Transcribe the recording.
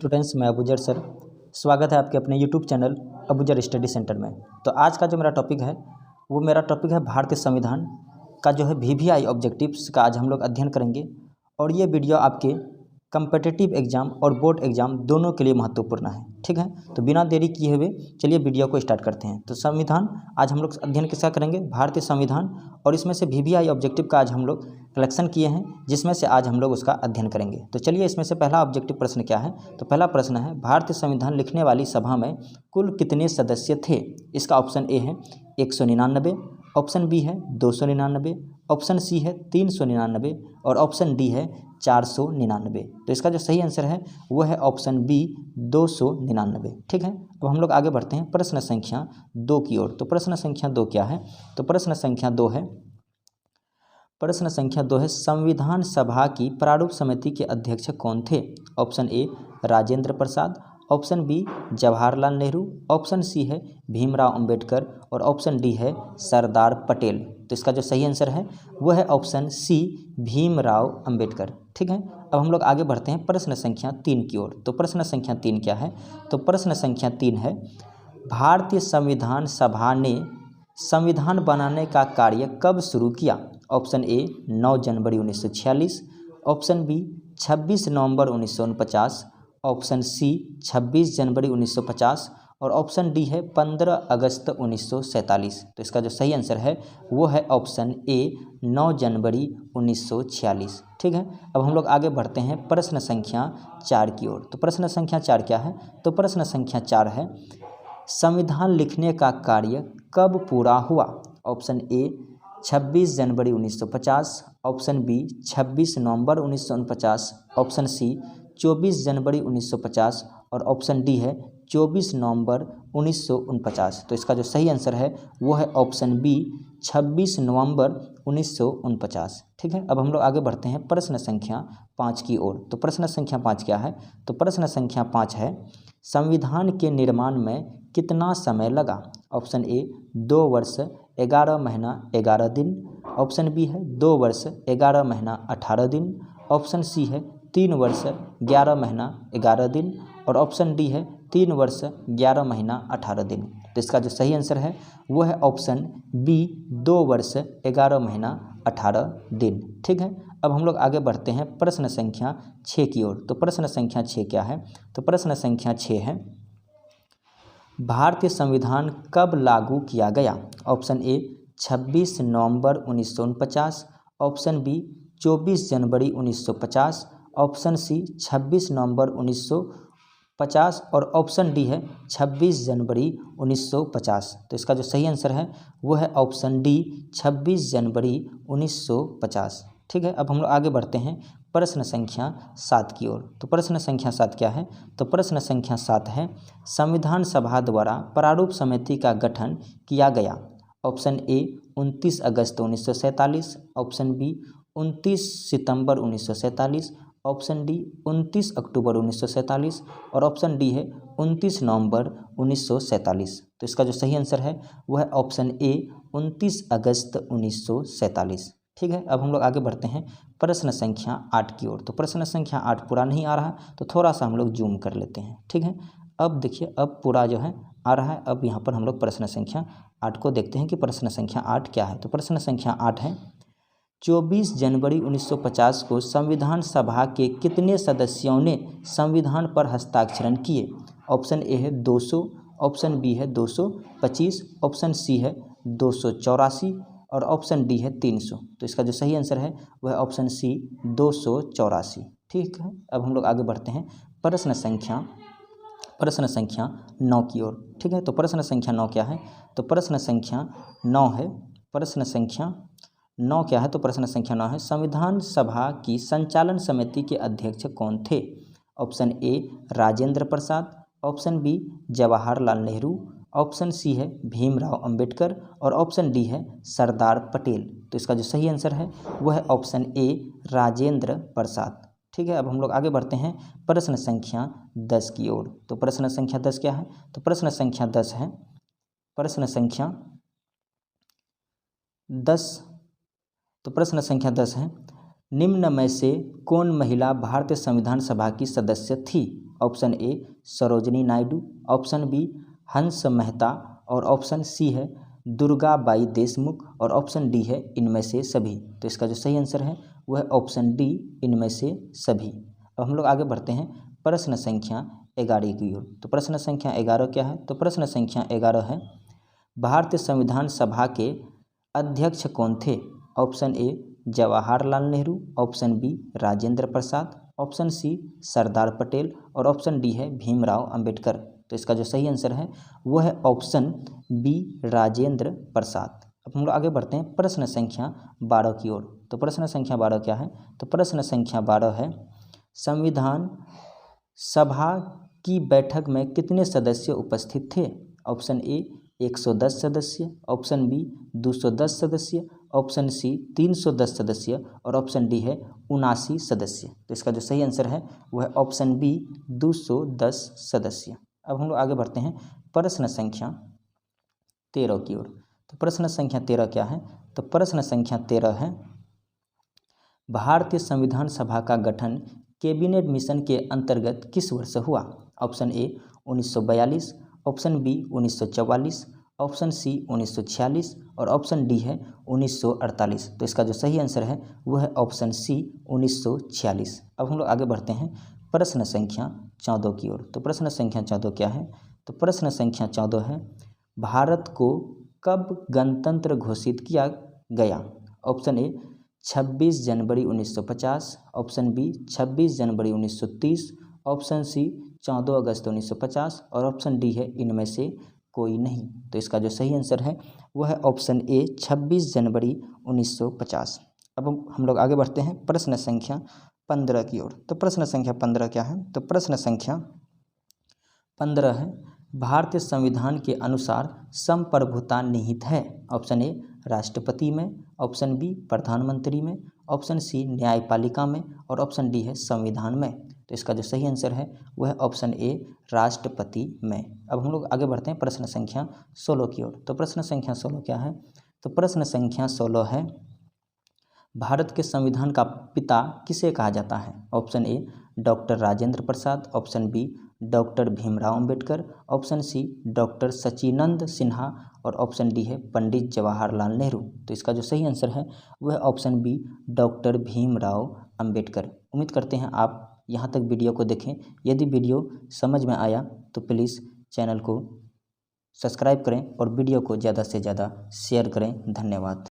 Students, मैं Abuzar sir. स्वागत है आपके अपने YouTube channel Abuzar study centre में। तो आज का जो मेरा टॉपिक है वो मेरा टॉपिक है भारतीय संविधान का जो है VVI ऑब्जेक्टिव्स का आज हम लोग अध्ययन करेंगे। और ये वीडियो आपके कम्पिटिटिव एग्जाम और बोर्ड एग्जाम दोनों के लिए महत्वपूर्ण है। ठीक है, तो बिना देरी किए हुए चलिए वीडियो को स्टार्ट करते हैं। तो संविधान आज हम लोग अध्ययन किसका करेंगे? भारतीय संविधान। और इसमें से VVI ऑब्जेक्टिव का आज हम लोग कलेक्शन किए हैं, जिसमें से आज हम लोग उसका अध्ययन करेंगे। तो चलिए, इसमें से पहला ऑब्जेक्टिव प्रश्न क्या है? तो पहला प्रश्न है, भारतीय संविधान लिखने वाली सभा में कुल कितने सदस्य थे? इसका ऑप्शन ए है 199, ऑप्शन बी है 299, ऑप्शन सी है 399 और ऑप्शन डी है 499। तो इसका जो सही आंसर है वो है ऑप्शन बी 299। ठीक है, अब हम लोग आगे बढ़ते हैं प्रश्न संख्या 2 की ओर। तो प्रश्न संख्या 2 क्या है? तो प्रश्न संख्या 2 है संविधान सभा की प्रारूप समिति के अध्यक्ष कौन थे? Option A Rajendra Prasad, option B Jawaharlal Nehru, option C है भीमराव अंबेडकर और ऑप्शन डी है सरदार पटेल। तो इसका जो सही आंसर है वो है ऑप्शन सी भीमराव अंबेडकर। ठीक है, अब हम लोग आगे बढ़ते हैं प्रश्न संख्या 3 की ओर। तो प्रश्न संख्या 3 क्या है? तो प्रश्न संख्या 3 है, भारतीय संविधान सभा ने संविधान बनाने का कार्य कब शुरू किया? ऑप्शन ए 9 जनवरी 1946, ऑप्शन बी 26 नवंबर 1949, ऑप्शन सी 26 जनवरी 1950 और ऑप्शन डी है 15 अगस्त 1947। तो इसका जो सही आंसर है वो है ऑप्शन ए 9 जनवरी 1946। ठीक है, अब हम लोग आगे बढ़ते हैं प्रश्न संख्या 4 की ओर। तो प्रश्न संख्या 4 क्या है? तो प्रश्न संख्या 4 है, संविधान लिखने का कार्य कब पूरा हुआ? ऑप्शन ए 26 जनवरी 1950, ऑप्शन बी 26 नवंबर 1949, ऑप्शन सी 24 जनवरी 1950 और ऑप्शन डी है 24 नवंबर 1949। तो इसका जो सही आंसर है वो है ऑप्शन बी 26 नवंबर 1949। ठीक है, अब हम लोग आगे बढ़ते हैं प्रश्न संख्या 5 की ओर। तो प्रश्न संख्या 5 क्या है? तो प्रश्न संख्या 5 है, संविधान के निर्माण में कितना समय लगा? ऑप्शन ए 2 वर्ष 11 महीना 11 दिन, ऑप्शन बी है 2 वर्ष 11 महीना 18 दिन, ऑप्शन सी है 3 वर्ष 11 महीना 11 दिन और ऑप्शन डी है 3 वर्ष 11 महीना 18 दिन। तो इसका जो सही आंसर है वो है ऑप्शन बी 2 वर्ष 11 महीना 18 दिन। ठीक है, अब हम लोग आगे बढ़ते हैं प्रश्न संख्या 6 की ओर। तो प्रश्न संख्या 6 क्या है? तो प्रश्न संख्या 6 है, भारतीय संविधान कब लागू किया गया? ऑप्शन ए 26 नवंबर 1949, ऑप्शन बी 24 जनवरी 1950, ऑप्शन सी 26 नवंबर 1950 और ऑप्शन डी है 26 जनवरी 1950। तो इसका जो सही आंसर है वो है ऑप्शन डी 26 जनवरी 1950। ठीक है, अब हम लोग आगे बढ़ते हैं प्रश्न संख्या 7 की ओर। तो प्रश्न संख्या 7 क्या है? तो प्रश्न संख्या 7 है, संविधान सभा द्वारा प्रारूप समिति का गठन किया गया। ऑप्शन ए 29 अगस्त 1947, ऑप्शन बी 29 सितंबर 1947, ऑप्शन डी 29 अक्टूबर 1947 और ऑप्शन डी है 29 नवंबर 1947। तो इसका जो सही आंसर है वो है ऑप्शन ए 29 अगस्त 1947। ठीक है, अब हम लोग आगे बढ़ते हैं प्रश्न संख्या 8 की ओर। तो प्रश्न संख्या 8 पूरा नहीं आ रहा तो थोड़ा सा हम लोग जूम कर लेते हैं। ठीक है, अब देखिए, अब पूरा जो है आ रहा है। अब यहाँ पर हम लोग प्रश्न संख्या 8 को देखते हैं कि प्रश्न संख्या 8 क्या है। तो प्रश्न संख्या 8 है, 24 जनवरी 1950 को संविधान सभा के कितने सदस्यों ने संविधान पर हस्ताक्षर किए? ऑप्शन ए है 200, ऑप्शन बी है 225, ऑप्शन सी है 284 और ऑप्शन डी है 300। तो इसका जो सही आंसर है वह ऑप्शन सी 284। ठीक है, अब हम लोग आगे बढ़ते हैं प्रश्न संख्या 9 की ओर। ठीक है, तो प्रश्न संख्या 9 क्या है? तो प्रश्न संख्या 9 है, प्रश्न संख्या 9 क्या है? तो प्रश्न संख्या 9 है, संविधान सभा की संचालन समिति के अध्यक्ष कौन थे? Option A Rajendra Prasad, option B Jawaharlal Nehru, option C है भीमराव अंबेडकर और ऑप्शन डी है सरदार पटेल। तो इसका जो सही आंसर है वह है ऑप्शन ए राजेंद्र प्रसाद। ठीक है, अब हम लोग आगे बढ़ते हैं प्रश्न संख्या 10 की ओर। तो प्रश्न संख्या 10 क्या है? तो प्रश्न संख्या 10 है, प्रश्न संख्या 10 तो प्रश्न संख्या 10 है, निम्न में से कौन महिला भारतीय संविधान सभा की सदस्य थी? Option A Sarojini Naidu, option B Hansa Mehta और ऑप्शन सी है दुर्गाबाई देशमुख और ऑप्शन डी है इनमें से सभी। तो इसका जो सही आंसर है वह है ऑप्शन डी इनमें से सभी। अब हम लोग आगे बढ़ते हैं प्रश्न संख्या 11 की ओर। तो प्रश्न संख्या 11 क्या है? तो प्रश्न संख्या 11 है भारतीय संविधान सभा के अध्यक्ष कौन थे? Option A Jawaharlal Nehru, option B Rajendra Prasad, option C Sardar Patel और ऑप्शन डी है भीमराव अंबेडकर। तो इसका जो सही आंसर है वह है ऑप्शन बी राजेंद्र प्रसाद। अब हम लोग आगे बढ़ते हैं प्रश्न संख्या 12 की ओर। तो प्रश्न संख्या 12 क्या है? तो प्रश्न संख्या 12 है संविधान सभा की बैठक में कितने सदस्य उपस्थित थे? ऑप्शन ए 110 सदस्य, ऑप्शन बी 210 सदस्य, ऑप्शन सी 310 सदस्य और ऑप्शन डी है 79 सदस्य। तो इसका जो सही आंसर है वह ऑप्शन बी 210 सदस्य। अब हम लोग आगे बढ़ते हैं प्रश्न संख्या 13 की ओर। तो प्रश्न संख्या 13 क्या है? तो प्रश्न संख्या 13 है भारतीय संविधान सभा का गठन कैबिनेट मिशन के अंतर्गत किस वर्ष हुआ? Option A 1942, option B 1944, option C 1946 और ऑप्शन डी है 1948। तो इसका जो सही आंसर है वह है ऑप्शन सी 1946। अब हम लोग आगे बढ़ते हैं प्रश्न संख्या 14 की ओर। तो प्रश्न संख्या 14 क्या है? तो प्रश्न संख्या 14 है भारत को कब गणतंत्र घोषित किया गया? ऑप्शन ए 26 जनवरी 1950, ऑप्शन बी 26 जनवरी 1930, ऑप्शन सी 14 अगस्त 1950 और ऑप्शन डी है इनमें से कोई नहीं। तो इसका जो सही आंसर है वह है ऑप्शन ए 26 जनवरी 1950। अब हम लोग आगे बढ़ते हैं प्रश्न संख्या 15 की ओर। तो प्रश्न संख्या 15 क्या है? तो प्रश्न संख्या 15 है भारतीय संविधान के अनुसार संप्रभुता निहित है। ऑप्शन ए राष्ट्रपति में, ऑप्शन बी प्रधानमंत्री में, ऑप्शन सी न्यायपालिका में और ऑप्शन डी है संविधान में। तो इसका जो सही आंसर है वह है ऑप्शन ए राष्ट्रपति में। अब हम लोग आगे बढ़ते हैं प्रश्न संख्या 16 की ओर। तो प्रश्न संख्या 16 क्या है? तो प्रश्न संख्या 16 है भारत के संविधान का पिता किसे कहा जाता है? Option A doctor Rajendra Prasad, option B doctor Bhimrao Ambedkar, option C doctor Sachchidanand Sinha और ऑप्शन डी है पंडित जवाहरलाल नेहरू। तो इसका जो सही आंसर है वह option B doctor Bhimrao Ambedkar. उम्मीद करते हैं आप यहाँ तक वीडियो को देखें। यदि वीडियो समझ में आया तो प्लीज़ चैनल को सब्सक्राइब करें और वीडियो को ज़्यादा से ज़्यादा शेयर करें। धन्यवाद।